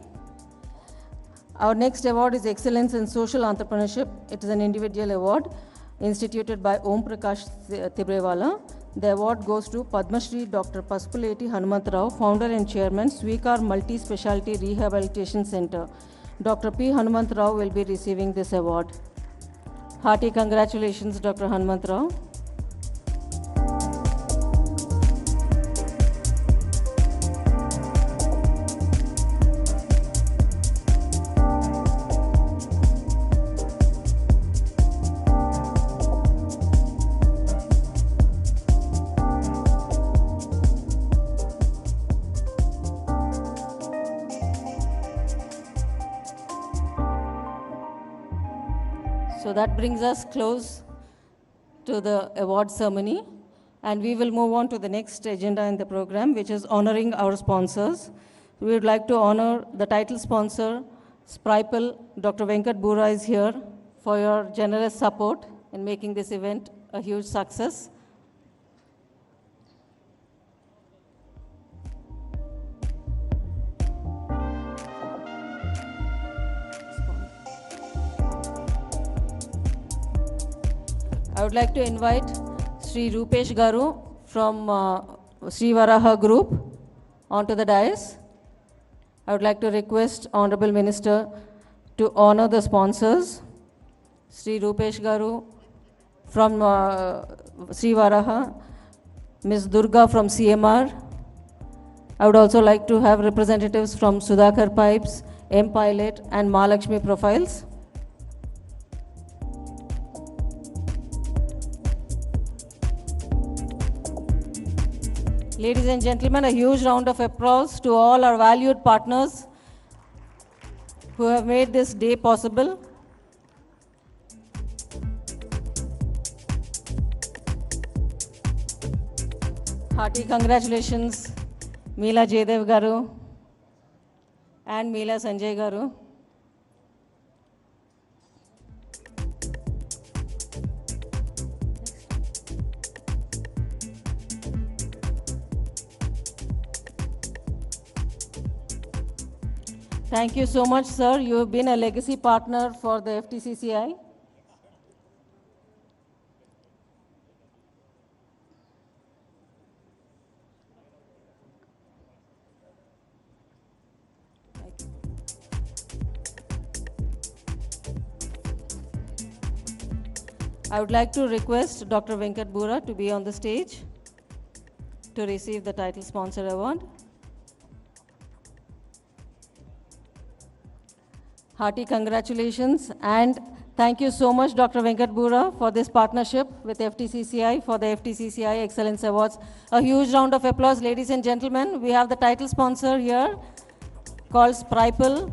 Our next award is Excellence in Social Entrepreneurship. It is an individual award instituted by Om Prakash Tibrewala. The award goes to Padma Shri Dr. Paspuleti Hanumantrao, Founder and Chairman, Swikar Multi-Specialty Rehabilitation Center. Dr. P. Hanumantrao will be receiving this award. Hearty congratulations, Dr. Hanumantrao. So that brings us close to the award ceremony, and we will move on to the next agenda in the program, which is honoring our sponsors. We would like to honor the title sponsor, Spripal. Dr. Venkat Bura is here for your generous support in making this event a huge success. I would like to invite Sri Rupesh Garu from Sri Varaha Group onto the dais. I would like to request Honorable Minister to honor the sponsors. Sri Rupesh Garu from Sri Varaha, Ms. Durga from CMR. I would also like to have representatives from Sudhakar Pipes, M Pilot and Mahalakshmi Profiles. Ladies and gentlemen, a huge round of applause to all our valued partners who have made this day possible. Hearty congratulations, Meela Jaydev Garu and Meela Sanjay Garu. Thank you so much, sir. You have been a legacy partner for the FTCCI. I would like to request Dr. Venkat Bura to be on the stage to receive the title sponsor award. Hearty congratulations and thank you so much, Dr. Venkat Bura, for this partnership with FTCCI for the FTCCI Excellence Awards. A huge round of applause, ladies and gentlemen. We have the title sponsor here called Spripal.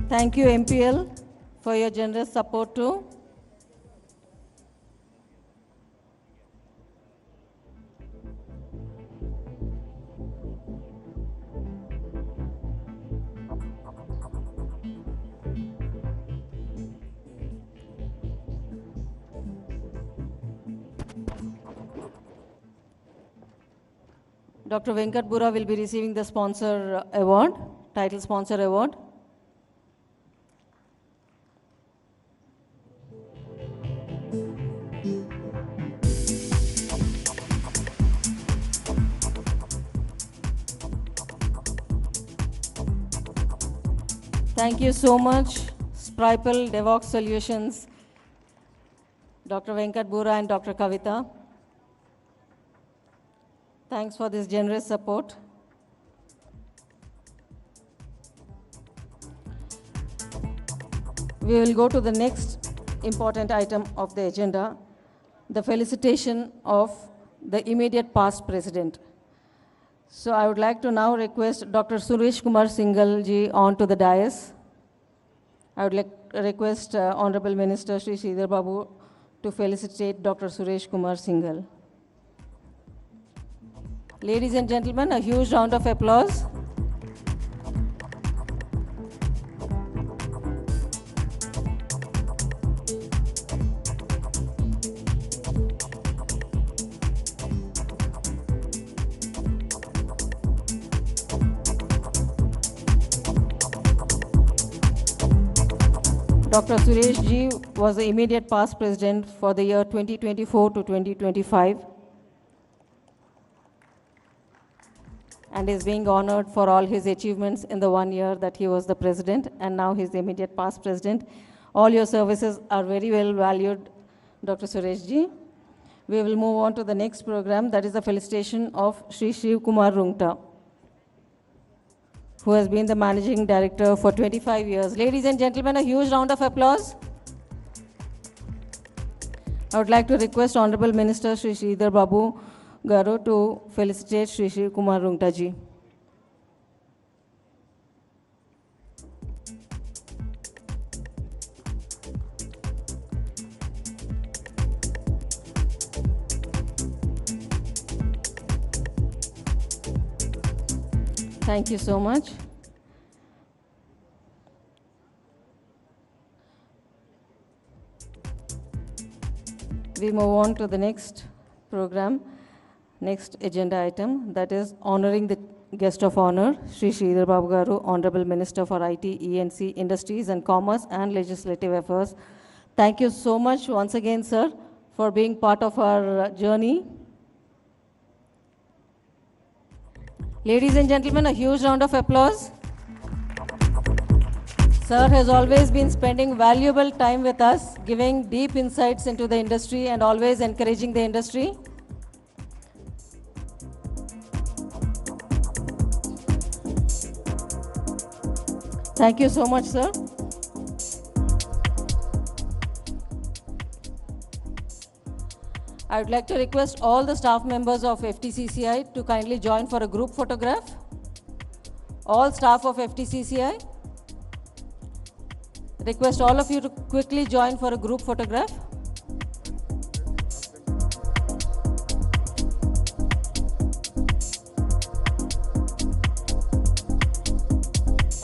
Thank you, MPL, for your generous support too. Dr. Venkat Bura will be receiving the sponsor award, title sponsor award. Thank you so much, Spripal DevOps Solutions, Dr. Venkat Bura and Dr. Kavita. Thanks for this generous support. We will go to the next important item of the agenda, the felicitation of the immediate past president. So I would like to now request Dr. Suresh Kumar Singhal ji onto the dais. I would like to request Honorable Minister Shri Sridhar Babu to felicitate Dr. Suresh Kumar Singhal. Ladies and gentlemen, a huge round of applause. Dr. Suresh ji was the immediate past president for the year 2024 to 2025 and is being honored for all his achievements in the 1 year that he was the president, and now he's the immediate past president. All your services are very well valued, Dr. Suresh ji. We will move on to the next program, that is the felicitation of Shri Shiv Kumar Rungta, who has been the managing director for 25 years. Ladies and gentlemen, a huge round of applause. I would like to request Honorable Minister Shri Sridhar Babu Garu to felicitate Shri Shiv Kumar Rungta ji. Thank you so much. We move on to the next program, next agenda item, that is honoring the guest of honor, Sri Sridhar Babu Garu, Honorable Minister for IT, ENC, Industries and Commerce and Legislative Affairs. Thank you so much once again, sir, for being part of our journey. Ladies and gentlemen, a huge round of applause. Sir has always been spending valuable time with us, giving deep insights into the industry and always encouraging the industry. Thank you so much, sir. I would like to request all the staff members of FTCCI to kindly join for a group photograph. All staff of FTCCI, request all of you to quickly join for a group photograph.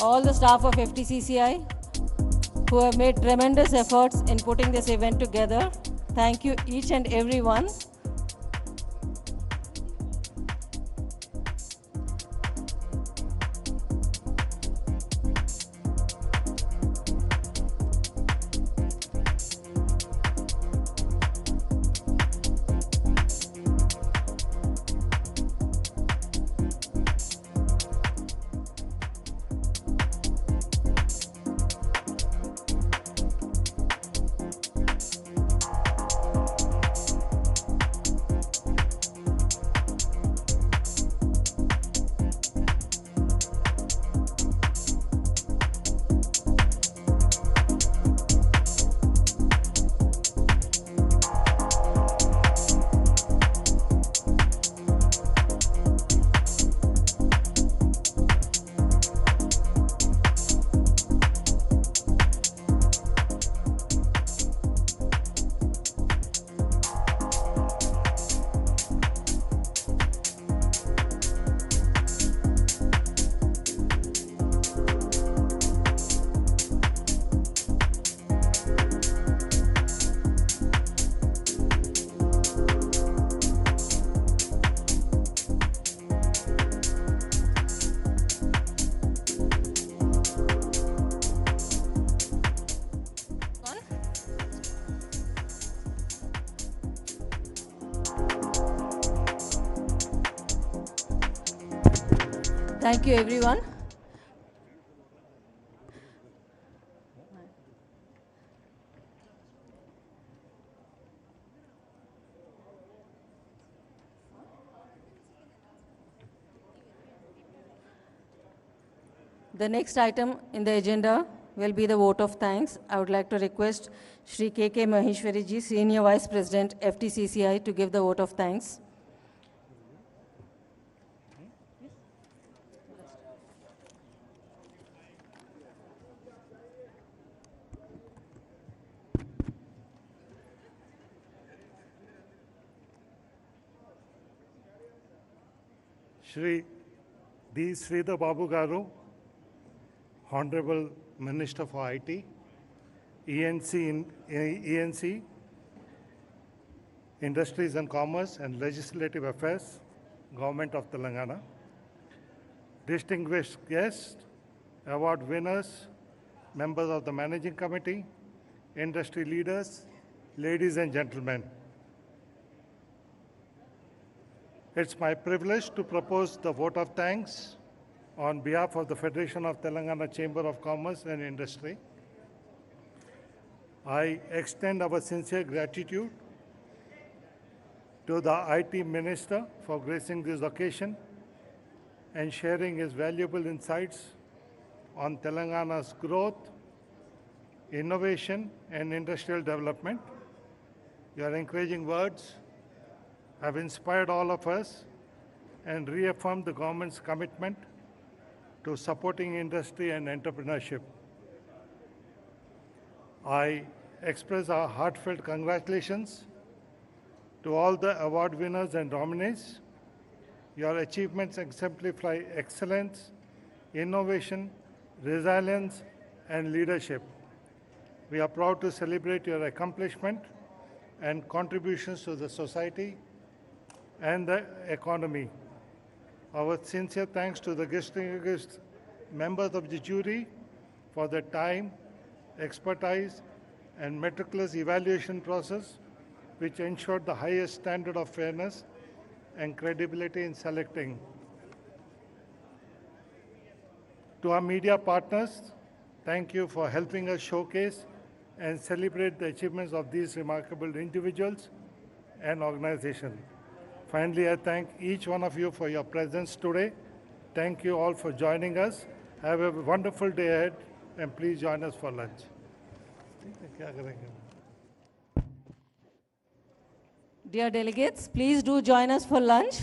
All the staff of FTCCI who have made tremendous efforts in putting this event together. Thank you each and every one. Thank you, everyone. The next item in the agenda will be the vote of thanks. I would like to request Shri K.K. Maheshwari ji, Senior Vice President, FTCCI, to give the vote of thanks. Shri D. Sridhar Babu Garu, Honorable Minister for IT, ENC, Industries and Commerce and Legislative Affairs, Government of Telangana, distinguished guests, award winners, members of the Managing Committee, industry leaders, ladies and gentlemen. It's my privilege to propose the vote of thanks on behalf of the Federation of Telangana Chamber of Commerce and Industry. I extend our sincere gratitude to the IT Minister for gracing this occasion and sharing his valuable insights on Telangana's growth, innovation, and industrial development. Your encouraging words have inspired all of us and reaffirmed the government's commitment to supporting industry and entrepreneurship. I express our heartfelt congratulations to all the award winners and nominees Your achievements exemplify excellence, innovation, resilience, and leadership. We are proud to celebrate your accomplishment and contributions to the society and the economy. Our sincere thanks to the distinguished members of the jury for their time, expertise, and meticulous evaluation process, which ensured the highest standard of fairness and credibility in selecting. To our media partners, thank you for helping us showcase and celebrate the achievements of these remarkable individuals and organizations. Finally, I thank each one of you for your presence today. Thank you all for joining us. Have a wonderful day ahead, and please join us for lunch. Dear delegates, please do join us for lunch.